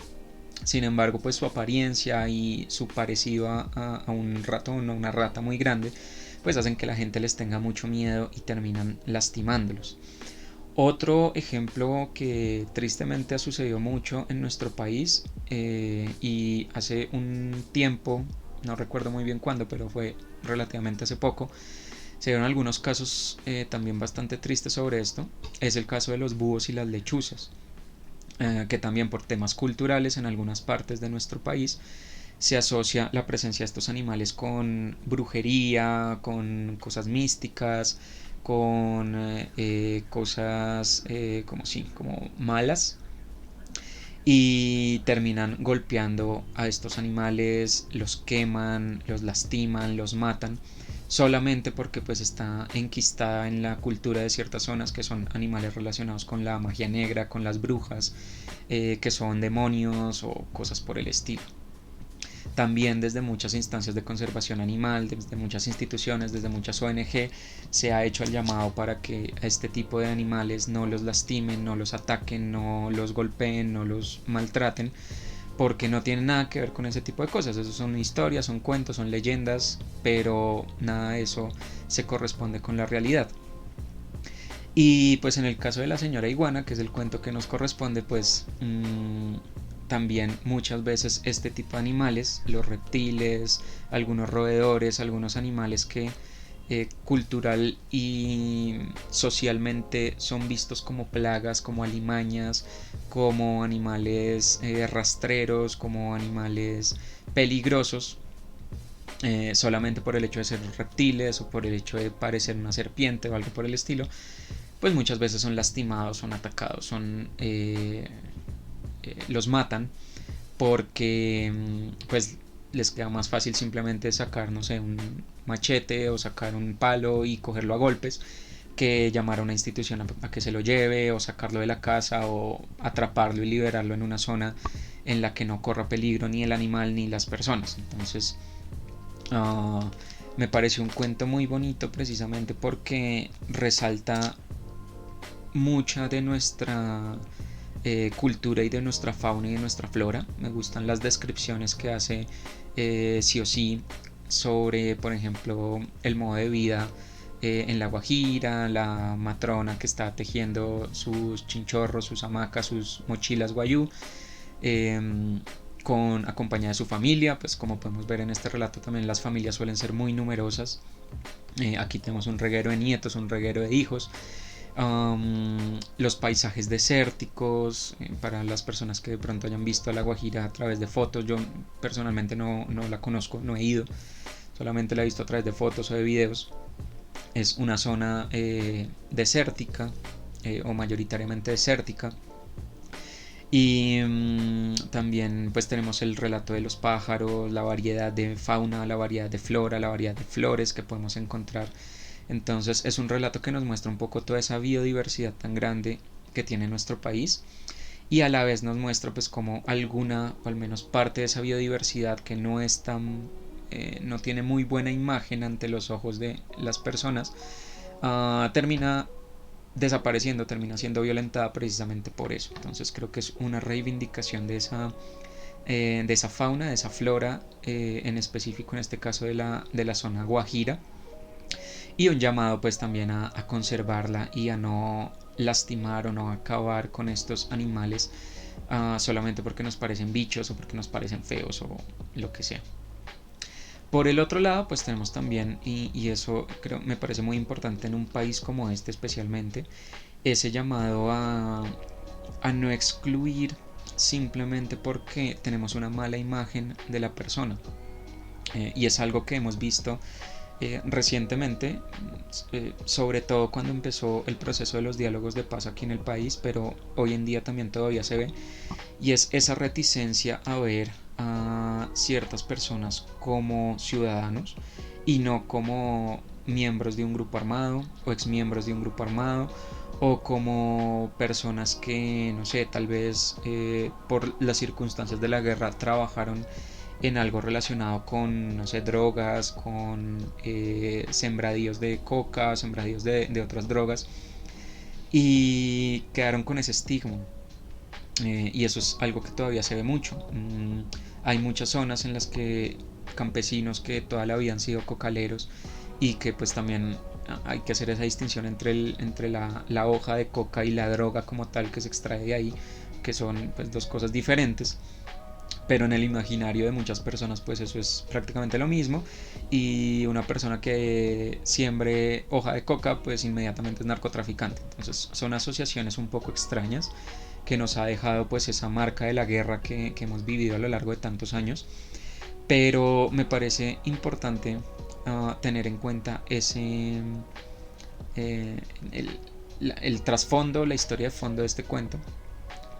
Sin embargo, pues su apariencia y su parecido a un ratón o una rata muy grande, pues hacen que la gente les tenga mucho miedo y terminan lastimándolos. Otro ejemplo que tristemente ha sucedido mucho en nuestro país, y hace un tiempo, no recuerdo muy bien cuándo, pero fue relativamente hace poco, se dieron algunos casos también bastante tristes sobre esto. Es el caso de los búhos y las lechuzas, que también por temas culturales en algunas partes de nuestro país se asocia la presencia de estos animales con brujería, con cosas místicas, con cosas como malas. y terminan golpeando a estos animales, los queman, los lastiman, los matan, solamente porque pues está enquistada en la cultura de ciertas zonas que son animales relacionados con la magia negra, con las brujas, que son demonios o cosas por el estilo. También desde muchas instancias de conservación animal, desde muchas instituciones, desde muchas ONG, se ha hecho el llamado para que a este tipo de animales no los lastimen, no los ataquen, no los golpeen, no los maltraten, porque no tienen nada que ver con ese tipo de cosas. Eso son historias, son cuentos, son leyendas, pero nada de eso se corresponde con la realidad. Y pues en el caso de la señora iguana, que es el cuento que nos corresponde, pues también muchas veces este tipo de animales, los reptiles, algunos roedores, algunos animales que cultural y socialmente son vistos como plagas, como alimañas, como animales rastreros, como animales peligrosos, solamente por el hecho de ser reptiles o por el hecho de parecer una serpiente o algo por el estilo, pues muchas veces son lastimados, son atacados, los matan porque pues les queda más fácil simplemente sacar, no sé, un machete o sacar un palo y cogerlo a golpes, que llamar a una institución a que se lo lleve o sacarlo de la casa o atraparlo y liberarlo en una zona en la que no corra peligro ni el animal ni las personas. Entonces me pareció un cuento muy bonito precisamente porque resalta mucha de nuestra cultura y de nuestra fauna y de nuestra flora. Me gustan las descripciones que hace sí o sí sobre, por ejemplo, el modo de vida en La Guajira, la matrona que está tejiendo sus chinchorros, sus hamacas, sus mochilas guayú, con acompañada de su familia. Pues como podemos ver en este relato también las familias suelen ser muy numerosas. Aquí tenemos un reguero de nietos, un reguero de hijos. Los paisajes desérticos, para las personas que de pronto hayan visto a La Guajira a través de fotos. Yo personalmente no la conozco, no he ido, solamente la he visto a través de fotos o de videos. Es una zona desértica, o mayoritariamente desértica. Y también pues tenemos el relato de los pájaros, la variedad de fauna, la variedad de flora, la variedad de flores que podemos encontrar. Entonces es un relato que nos muestra un poco toda esa biodiversidad tan grande que tiene nuestro país, y a la vez nos muestra pues como alguna o al menos parte de esa biodiversidad que no es tan no tiene muy buena imagen ante los ojos de las personas, termina desapareciendo, termina siendo violentada precisamente por eso. Entonces creo que es una reivindicación de esa fauna, de esa flora, en específico en este caso de la zona Guajira, y un llamado pues también a conservarla y a no lastimar o no acabar con estos animales solamente porque nos parecen bichos o porque nos parecen feos o lo que sea. Por el otro lado, pues tenemos también, y eso creo me parece muy importante en un país como este especialmente, ese llamado a no excluir simplemente porque tenemos una mala imagen de la persona. Y es algo que hemos visto recientemente, sobre todo cuando empezó el proceso de los diálogos de paz aquí en el país, pero hoy en día también todavía se ve, y es esa reticencia a ver a ciertas personas como ciudadanos y no como miembros de un grupo armado o exmiembros de un grupo armado, o como personas que, no sé, tal vez por las circunstancias de la guerra trabajaron en algo relacionado con, no sé, drogas, con sembradíos de coca, sembradíos de otras drogas, y quedaron con ese estigma. Y eso es algo que todavía se ve mucho. Hay muchas zonas en las que campesinos que toda la vida han sido cocaleros, y que pues también hay que hacer esa distinción entre la hoja de coca y la droga como tal que se extrae de ahí, que son pues dos cosas diferentes, pero en el imaginario de muchas personas pues eso es prácticamente lo mismo, y una persona que siembre hoja de coca pues inmediatamente es narcotraficante. Entonces son asociaciones un poco extrañas que nos ha dejado pues esa marca de la guerra que hemos vivido a lo largo de tantos años, pero me parece importante tener en cuenta ese eh, el trasfondo, la historia de fondo de este cuento,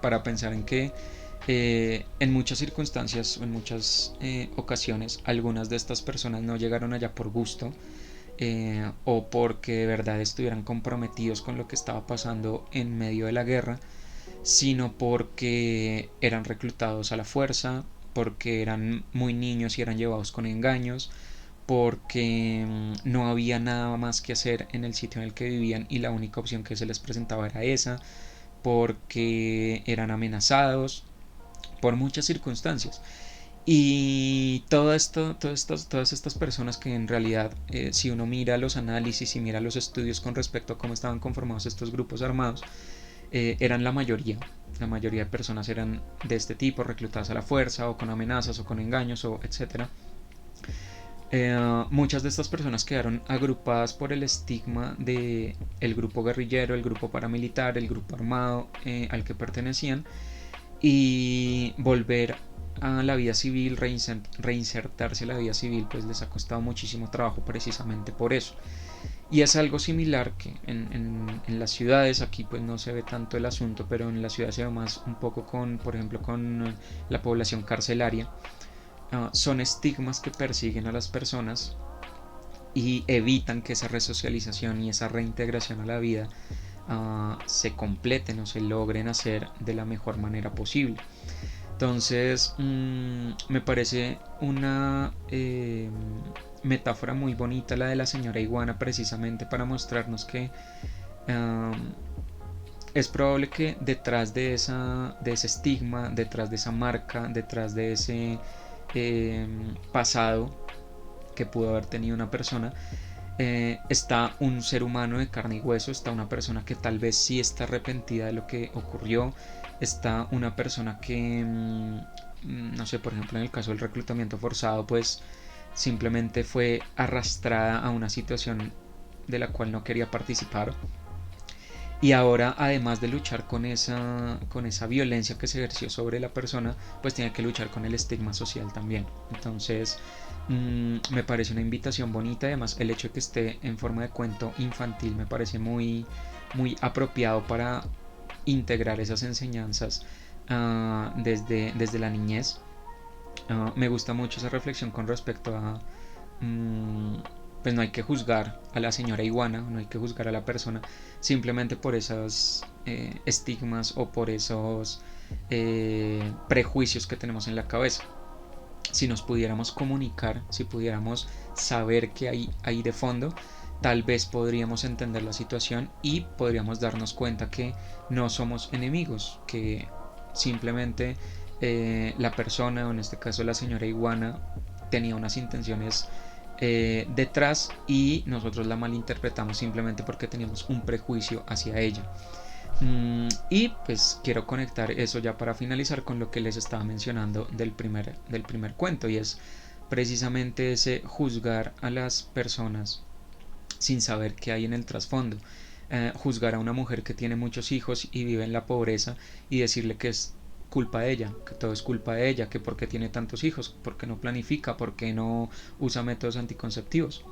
para pensar en que En muchas circunstancias o en muchas ocasiones, algunas de estas personas no llegaron allá por gusto, o porque de verdad estuvieran comprometidos con lo que estaba pasando en medio de la guerra, sino porque eran reclutados a la fuerza, porque eran muy niños y eran llevados con engaños, porque no había nada más que hacer en el sitio en el que vivían y la única opción que se les presentaba era esa, porque eran amenazados por muchas circunstancias. Y todas estas personas que en realidad, si uno mira los análisis y mira los estudios con respecto a cómo estaban conformados estos grupos armados, eran la mayoría. La mayoría de personas eran de este tipo, reclutadas a la fuerza, o con amenazas, o con engaños, o etcétera. Muchas de estas personas quedaron agrupadas por el estigma de el grupo guerrillero, el grupo paramilitar, el grupo armado al que pertenecían, y volver a la vida civil, reinsertarse a la vida civil, pues les ha costado muchísimo trabajo precisamente por eso. Y es algo similar que en las ciudades, aquí pues no se ve tanto el asunto, pero en las ciudades se ve más un poco con, por ejemplo, con la población carcelaria. Son estigmas que persiguen a las personas y evitan que esa resocialización y esa reintegración a la vida se completen o se logren hacer de la mejor manera posible. Entonces, me parece una metáfora muy bonita la de la señora iguana, precisamente para mostrarnos que es probable que detrás de ese estigma, detrás de esa marca, detrás de ese pasado que pudo haber tenido una persona, está un ser humano de carne y hueso, está una persona que tal vez sí está arrepentida de lo que ocurrió, está una persona que, no sé, por ejemplo en el caso del reclutamiento forzado, pues simplemente fue arrastrada a una situación de la cual no quería participar. Y ahora, además de luchar con esa violencia que se ejerció sobre la persona, pues tiene que luchar con el estigma social también. Entonces, me parece una invitación bonita. Además, el hecho de que esté en forma de cuento infantil me parece muy, muy apropiado para integrar esas enseñanzas desde la niñez. Me gusta mucho esa reflexión con respecto a pues no hay que juzgar a la señora iguana, no hay que juzgar a la persona simplemente por esos estigmas o por esos prejuicios que tenemos en la cabeza. Si nos pudiéramos comunicar, si pudiéramos saber qué hay de fondo, tal vez podríamos entender la situación y podríamos darnos cuenta que no somos enemigos, que simplemente la persona, o en este caso la señora iguana, tenía unas intenciones detrás y nosotros la malinterpretamos simplemente porque teníamos un prejuicio hacia ella. Y pues quiero conectar eso ya para finalizar con lo que les estaba mencionando del primer cuento, y es precisamente ese juzgar a las personas sin saber qué hay en el trasfondo. Juzgar a una mujer que tiene muchos hijos y vive en la pobreza y decirle que es culpa de ella, que todo es culpa de ella, que porque tiene tantos hijos, porque no planifica, porque no usa métodos anticonceptivos,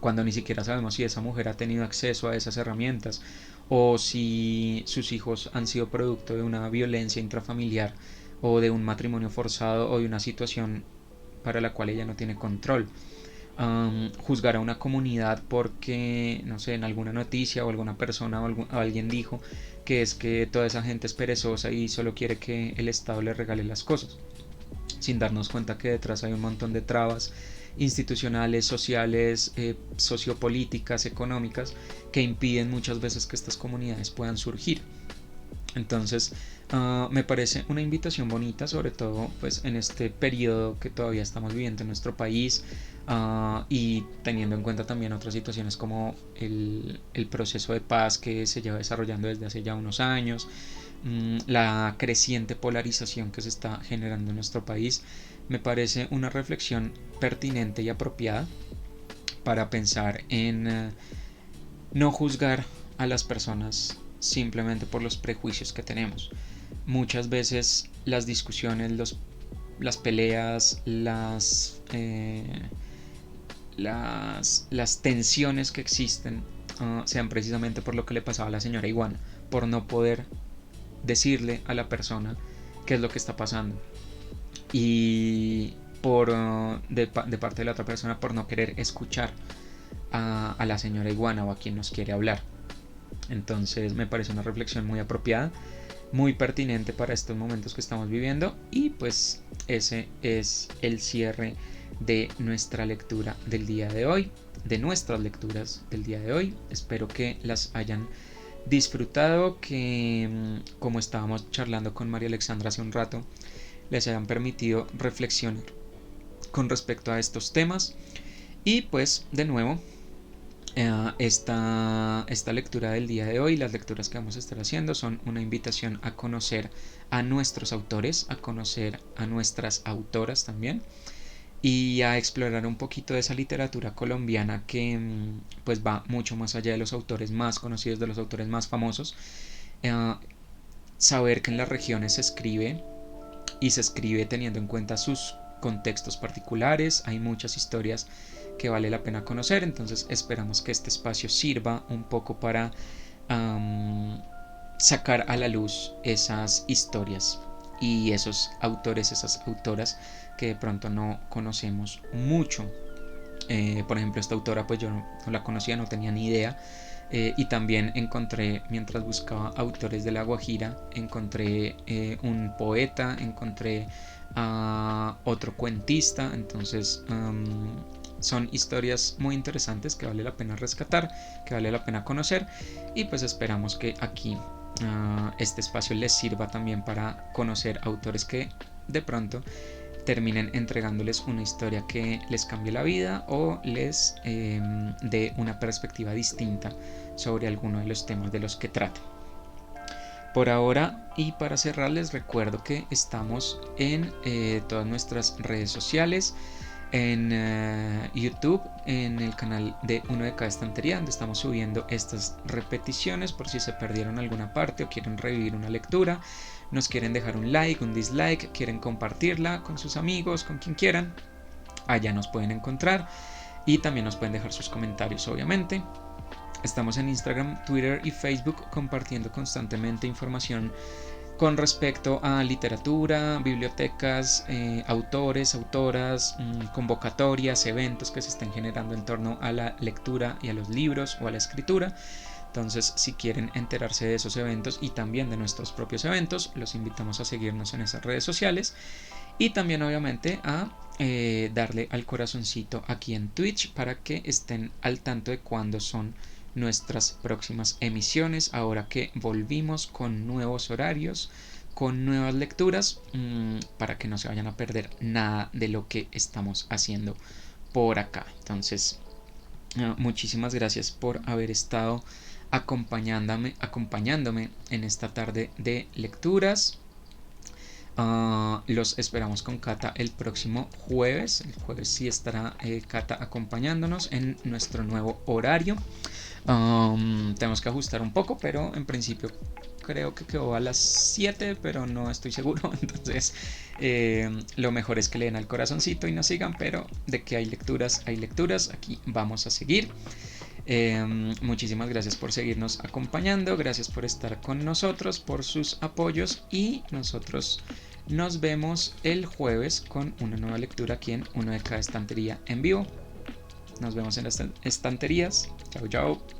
cuando ni siquiera sabemos si esa mujer ha tenido acceso a esas herramientas o si sus hijos han sido producto de una violencia intrafamiliar o de un matrimonio forzado o de una situación para la cual ella no tiene control. Juzgar a una comunidad porque, no sé, en alguna noticia o alguna persona o alguien dijo que es que toda esa gente es perezosa y solo quiere que el Estado le regale las cosas, sin darnos cuenta que detrás hay un montón de trabas institucionales, sociales, sociopolíticas, económicas, que impiden muchas veces que estas comunidades puedan surgir. Entonces, me parece una invitación bonita, sobre todo pues en este periodo que todavía estamos viviendo en nuestro país, y teniendo en cuenta también otras situaciones como el proceso de paz que se lleva desarrollando desde hace ya unos años, la creciente polarización que se está generando en nuestro país. Me parece una reflexión pertinente y apropiada para pensar en no juzgar a las personas simplemente por los prejuicios que tenemos. Muchas veces las discusiones, las peleas, las tensiones que existen sean precisamente por lo que le pasaba a la señora iguana, por no poder decirle a la persona qué es lo que está pasando. Y de parte de la otra persona por no querer escuchar a la señora iguana o a quien nos quiere hablar. Entonces me parece una reflexión muy apropiada, muy pertinente para estos momentos que estamos viviendo, y pues ese es el cierre de nuestra lectura del día de hoy, de nuestras lecturas del día de hoy. Espero que las hayan disfrutado, que como estábamos charlando con María Alexandra hace un rato, les hayan permitido reflexionar con respecto a estos temas. Y pues de nuevo, esta lectura del día de hoy, las lecturas que vamos a estar haciendo son una invitación a conocer a nuestros autores, a conocer a nuestras autoras también, y a explorar un poquito de esa literatura colombiana que pues va mucho más allá de los autores más conocidos, de los autores más famosos. Saber que en las regiones se escribe, y se escribe teniendo en cuenta sus contextos particulares. Hay muchas historias que vale la pena conocer, entonces esperamos que este espacio sirva un poco para sacar a la luz esas historias y esos autores, esas autoras que de pronto no conocemos mucho. Por ejemplo, esta autora pues yo no la conocía, no tenía ni idea. Y también encontré, mientras buscaba autores de La Guajira, encontré un poeta, encontré a otro cuentista. Entonces son historias muy interesantes que vale la pena rescatar, que vale la pena conocer, y pues esperamos que aquí este espacio les sirva también para conocer autores que de pronto terminen entregándoles una historia que les cambie la vida o les dé una perspectiva distinta sobre alguno de los temas de los que trata. Por ahora, y para cerrar, les recuerdo que estamos en todas nuestras redes sociales, en YouTube, en el canal de Uno de Cada Estantería, donde estamos subiendo estas repeticiones por si se perdieron alguna parte o quieren revivir una lectura, nos quieren dejar un like, un dislike, quieren compartirla con sus amigos, con quien quieran. Allá nos pueden encontrar, y también nos pueden dejar sus comentarios, obviamente. Estamos en Instagram, Twitter y Facebook compartiendo constantemente información con respecto a literatura, bibliotecas, autores, autoras, convocatorias, eventos que se estén generando en torno a la lectura y a los libros o a la escritura. Entonces, si quieren enterarse de esos eventos y también de nuestros propios eventos, los invitamos a seguirnos en esas redes sociales, y también obviamente a darle al corazoncito aquí en Twitch para que estén al tanto de cuándo son nuestras próximas emisiones, ahora que volvimos con nuevos horarios, con nuevas lecturas, para que no se vayan a perder nada de lo que estamos haciendo por acá. Entonces, muchísimas gracias por haber estado acompañándome en esta tarde de lecturas. Los esperamos con Cata el próximo jueves. El jueves sí estará Cata acompañándonos en nuestro nuevo horario. Tenemos que ajustar un poco, pero en principio creo que quedó a las 7, pero no estoy seguro. Entonces lo mejor es que le den al corazoncito y nos sigan, pero de que hay lecturas, aquí vamos a seguir. Muchísimas gracias por seguirnos acompañando, gracias por estar con nosotros, por sus apoyos, y nosotros nos vemos el jueves con una nueva lectura aquí en Uno de Cada Estantería en vivo. Nos vemos en las estanterías. Chao, chao.